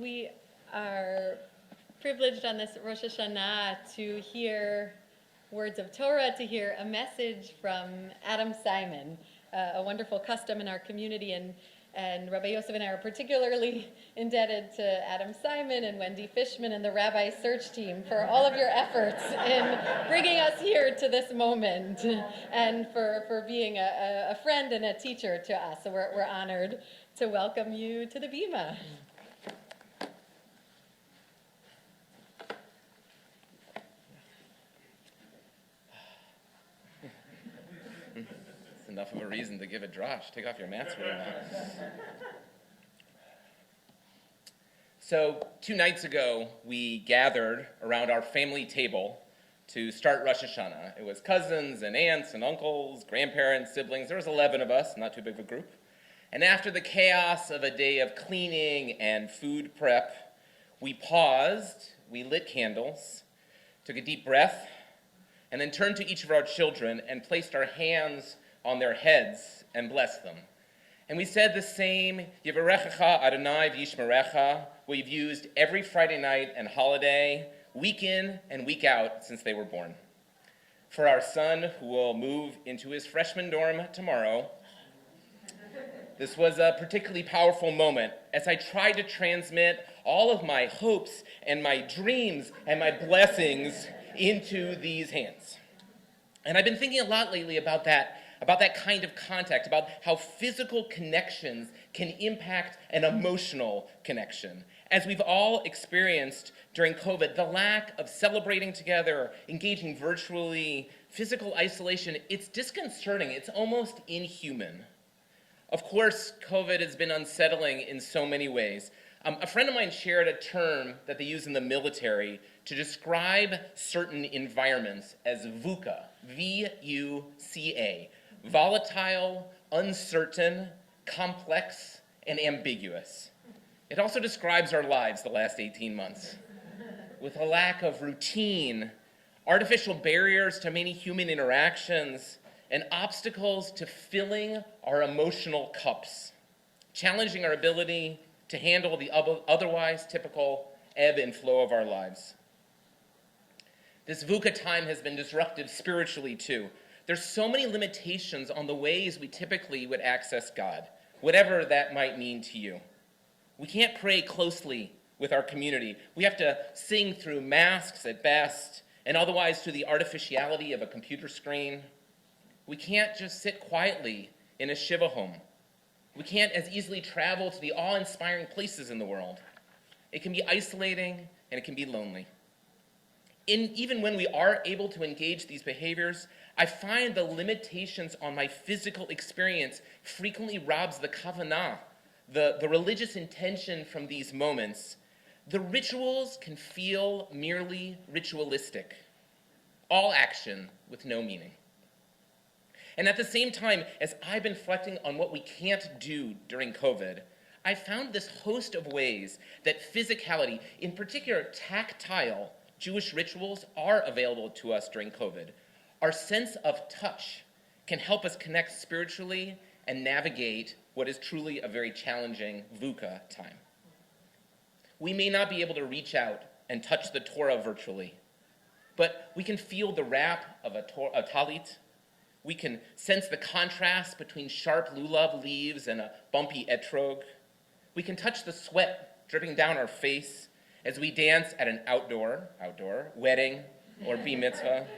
We are privileged on this Rosh Hashanah to hear words of Torah, to hear a message from Adam Simon, a wonderful custom in our community, and Rabbi Yosef and I are particularly indebted to Adam Simon and Wendy Fishman and the Rabbi Search Team for all of your efforts in bringing us here to this moment and for being a friend and a teacher to us. So we're honored to welcome you to the Bima. Enough of a reason to give a drash. Take off your mats for a while. So 2 nights ago, we gathered around our family table to start Rosh Hashanah. It was cousins and aunts and uncles, grandparents, siblings. There was 11 of us, not too big of a group. And after the chaos of a day of cleaning and food prep, we paused, we lit candles, took a deep breath, and then turned to each of our children and placed our hands on their heads and blessed them. And we said the same, Yivarechecha Adonai v'yishmerecha, we've used every Friday night and holiday, week in and week out since they were born. For our son, who will move into his freshman dorm tomorrow, this was a particularly powerful moment as I tried to transmit all of my hopes and my dreams and my blessings into these hands. And I've been thinking a lot lately about that kind of contact, about how physical connections can impact an emotional connection. As we've all experienced during COVID, the lack of celebrating together, engaging virtually, physical isolation, it's disconcerting, it's almost inhuman. Of course, COVID has been unsettling in so many ways. A friend of mine shared a term that they use in the military to describe certain environments as VUCA, V-U-C-A, volatile, uncertain, complex, and ambiguous. It also describes our lives the last 18 months, with a lack of routine, artificial barriers to many human interactions, and obstacles to filling our emotional cups, challenging our ability to handle the otherwise typical ebb and flow of our lives. This VUCA time has been disruptive spiritually too. There's so many limitations on the ways we typically would access God, whatever that might mean to you. We can't pray closely with our community. We have to sing through masks at best, and otherwise through the artificiality of a computer screen. We can't just sit quietly in a Shiva home. We can't as easily travel to the awe-inspiring places in the world. It can be isolating, and it can be lonely. Even when we are able to engage these behaviors, I find the limitations on my physical experience frequently robs the kavanah, the religious intention from these moments. The rituals can feel merely ritualistic, all action with no meaning. And at the same time, as I've been reflecting on what we can't do during COVID, I found this host of ways that physicality, in particular tactile Jewish rituals, are available to us during COVID. Our sense of touch can help us connect spiritually and navigate what is truly a very challenging VUCA time. We may not be able to reach out and touch the Torah virtually, but we can feel the wrap of a talit. We can sense the contrast between sharp lulav leaves and a bumpy etrog. We can touch the sweat dripping down our face as we dance at an outdoor wedding or bar mitzvah.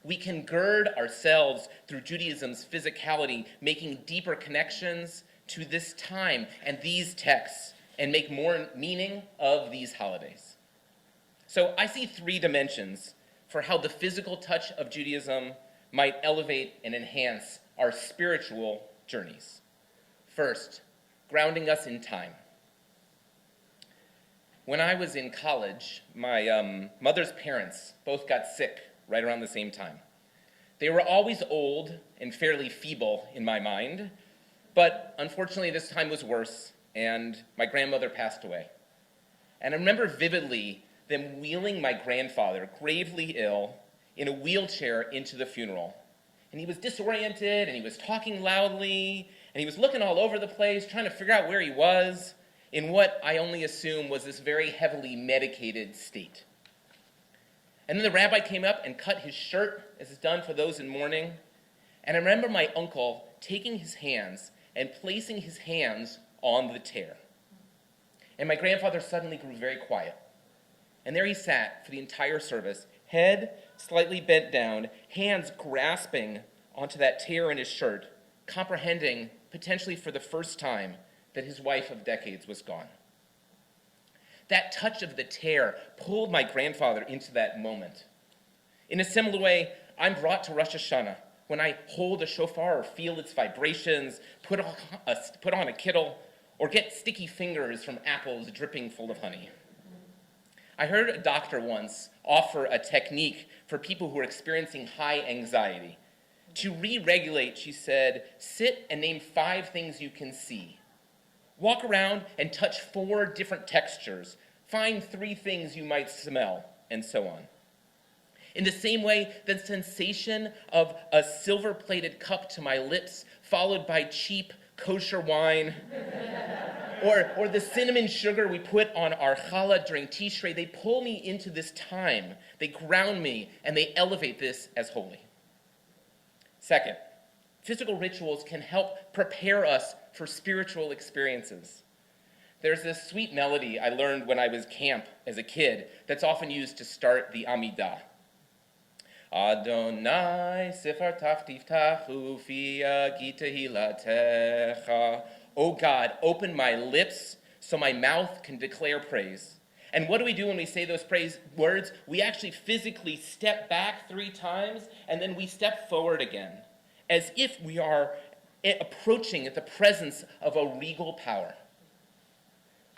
We can gird ourselves through Judaism's physicality, making deeper connections to this time and these texts, and make more meaning of these holidays. So I see 3 dimensions for how the physical touch of Judaism might elevate and enhance our spiritual journeys. First, grounding us in time. When I was in college, my mother's parents both got sick right around the same time. They were always old and fairly feeble in my mind, but unfortunately this time was worse, and my grandmother passed away. And I remember vividly them wheeling my grandfather, gravely ill, in a wheelchair into the funeral. And he was disoriented, and he was talking loudly, and he was looking all over the place, trying to figure out where he was. in what I only assume was this very heavily medicated state. And then the rabbi came up and cut his shirt, as is done for those in mourning. And I remember my uncle taking his hands and placing his hands on the tear. And my grandfather suddenly grew very quiet. And there he sat for the entire service, head slightly bent down, hands grasping onto that tear in his shirt, comprehending, potentially for the first time, that his wife of decades was gone. That touch of the tear pulled my grandfather into that moment. In a similar way, I'm brought to Rosh Hashanah when I hold a shofar or feel its vibrations, put on a kittel, or get sticky fingers from apples dripping full of honey. I heard a doctor once offer a technique for people who are experiencing high anxiety. To re-regulate, she said, sit and name 5 things you can see. Walk around and touch 4 different textures. Find 3 things you might smell, and so on. In the same way, the sensation of a silver-plated cup to my lips, followed by cheap kosher wine, or the cinnamon sugar we put on our challah during Tishrei, they pull me into this time. They ground me, and they elevate this as holy. Second, physical rituals can help prepare us for spiritual experiences. There's this sweet melody I learned when I was camp as a kid that's often used to start the Amidah. Adonai sefartach tiftachu fi gitehilatecha. Oh God, open my lips so my mouth can declare praise. And what do we do when we say those praise words? We actually physically step back 3 times, and then we step forward again, as if we are approaching the presence of a regal power.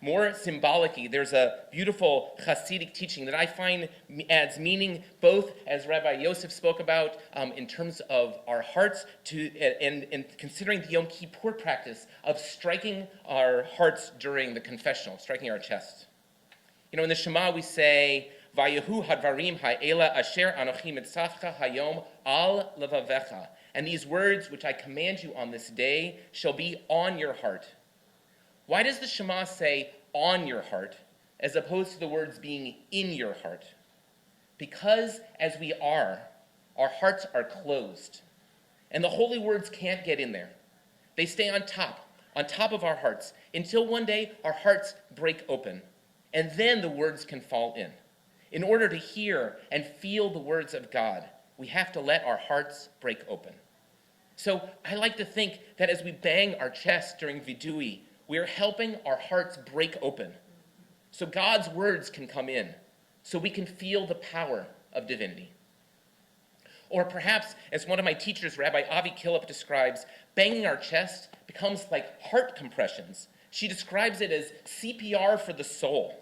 More symbolically, there's a beautiful Hasidic teaching that I find adds meaning both, as Rabbi Yosef spoke about, in terms of our hearts, and considering the Yom Kippur practice of striking our hearts during the confessional, striking our chest. You know, in the Shema we say, Vayehu hadvarim ha'ela asher anochi mitzavcha hayom al levavecha. And these words which I command you on this day shall be on your heart. Why does the Shema say on your heart as opposed to the words being in your heart? Because as we are, our hearts are closed. And the holy words can't get in there. They stay on top of our hearts, until one day our hearts break open. And then the words can fall in. In order to hear and feel the words of God, we have to let our hearts break open. So I like to think that as we bang our chest during Vidui, we are helping our hearts break open so God's words can come in, so we can feel the power of divinity. Or perhaps, as one of my teachers, Rabbi Avi Killip, describes, banging our chest becomes like heart compressions. She describes it as CPR for the soul,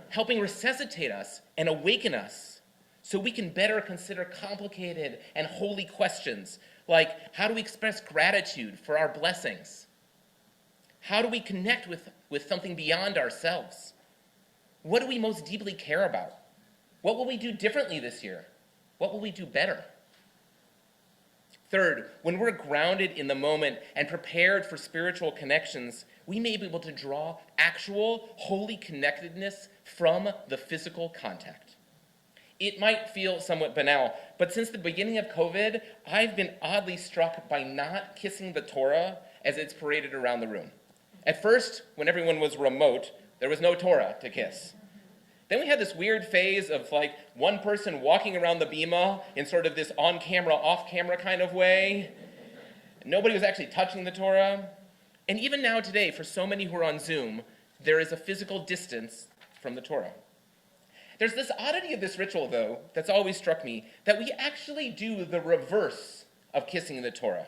helping resuscitate us and awaken us so we can better consider complicated and holy questions like, how do we express gratitude for our blessings? How do we connect with something beyond ourselves? What do we most deeply care about? What will we do differently this year? What will we do better? Third, when we're grounded in the moment and prepared for spiritual connections, we may be able to draw actual holy connectedness from the physical contact. It might feel somewhat banal, but since the beginning of COVID, I've been oddly struck by not kissing the Torah as it's paraded around the room. At first, when everyone was remote, there was no Torah to kiss. Then we had this weird phase of like one person walking around the bima in sort of this on-camera, off-camera kind of way. Nobody was actually touching the Torah. And even now today, for so many who are on Zoom, there is a physical distance from the Torah. There's this oddity of this ritual, though, that's always struck me, that we actually do the reverse of kissing the Torah.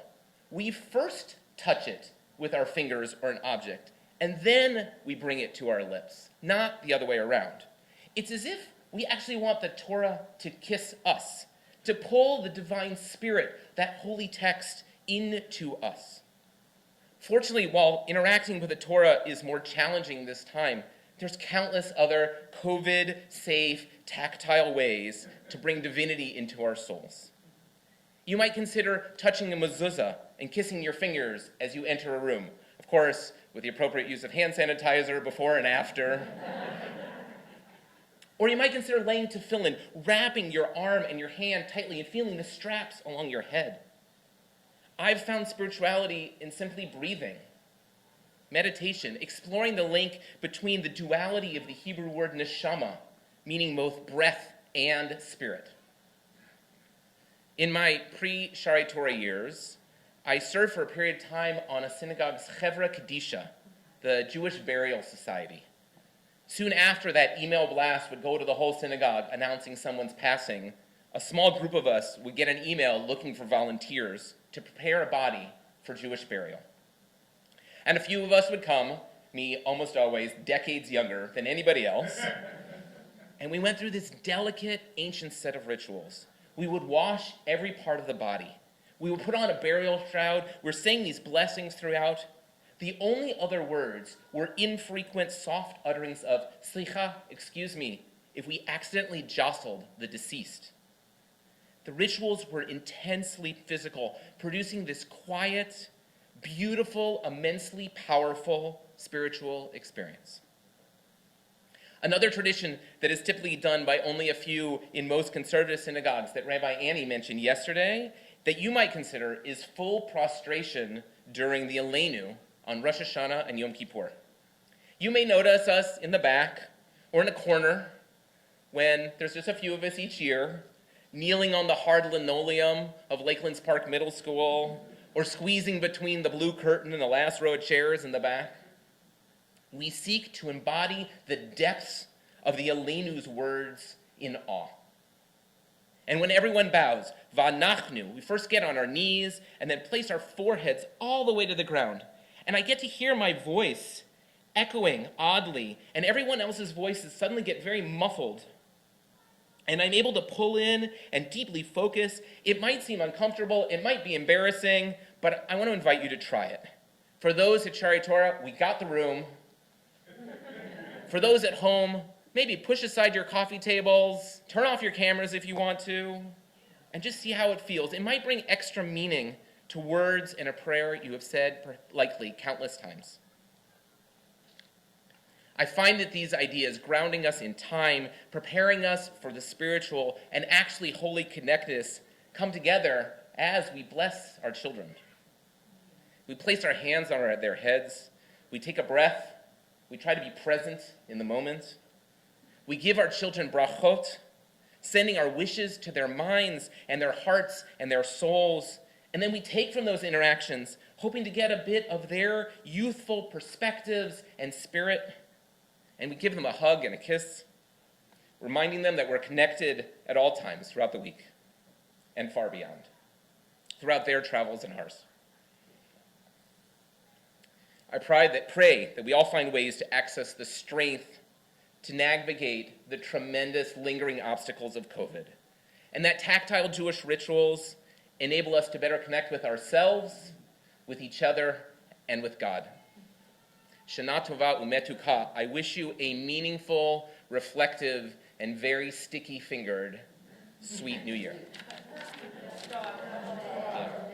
We first touch it with our fingers or an object, and then we bring it to our lips, not the other way around. It's as if we actually want the Torah to kiss us, to pull the divine spirit, that holy text, into us. Fortunately, while interacting with the Torah is more challenging this time, there's countless other COVID-safe, tactile ways to bring divinity into our souls. You might consider touching a mezuzah and kissing your fingers as you enter a room. Of course, with the appropriate use of hand sanitizer before and after. Or you might consider laying tefillin, wrapping your arm and your hand tightly and feeling the straps along your head. I've found spirituality in simply breathing, meditation, exploring the link between the duality of the Hebrew word neshama, meaning both breath and spirit. In my pre-Shari Torah years, I served for a period of time on a synagogue's Chevra Kadisha, the Jewish Burial Society. Soon after that email blast would go to the whole synagogue announcing someone's passing, a small group of us would get an email looking for volunteers to prepare a body for Jewish burial. And a few of us would come, me almost always decades younger than anybody else, and we went through this delicate, ancient set of rituals. We would wash every part of the body. We would put on a burial shroud. We're saying these blessings throughout. The only other words were infrequent, soft utterings of slicha, excuse me, if we accidentally jostled the deceased. The rituals were intensely physical, producing this quiet, beautiful, immensely powerful spiritual experience. Another tradition that is typically done by only a few in most conservative synagogues that Rabbi Annie mentioned yesterday, that you might consider, is full prostration during the Aleinu on Rosh Hashanah and Yom Kippur. You may notice us in the back or in a corner when there's just a few of us each year, kneeling on the hard linoleum of Lakelands Park Middle School, or squeezing between the blue curtain and the last row of chairs in the back. We seek to embody the depths of the Aleinu's words in awe. And when everyone bows, V'anachnu, we first get on our knees and then place our foreheads all the way to the ground. And I get to hear my voice echoing oddly, and everyone else's voices suddenly get very muffled. And I'm able to pull in and deeply focus. It might seem uncomfortable, it might be embarrassing, but I want to invite you to try it. For those at Shari Torah, we got the room. For those at home, maybe push aside your coffee tables, turn off your cameras if you want to, and just see how it feels. It might bring extra meaning to words in a prayer you have said likely countless times. I find that these ideas, grounding us in time, preparing us for the spiritual, and actually holy connectedness, come together as we bless our children. We place our hands on their heads, we take a breath, we try to be present in the moment. We give our children brachot, sending our wishes to their minds and their hearts and their souls, and then we take from those interactions, hoping to get a bit of their youthful perspectives and spirit, and we give them a hug and a kiss, reminding them that we're connected at all times throughout the week and far beyond, throughout their travels and ours. I pray that we all find ways to access the strength to navigate the tremendous lingering obstacles of COVID, and that tactile Jewish rituals enable us to better connect with ourselves, with each other, and with God. Shana Tova Umetuka, I wish you a meaningful, reflective, and very sticky-fingered sweet New Year.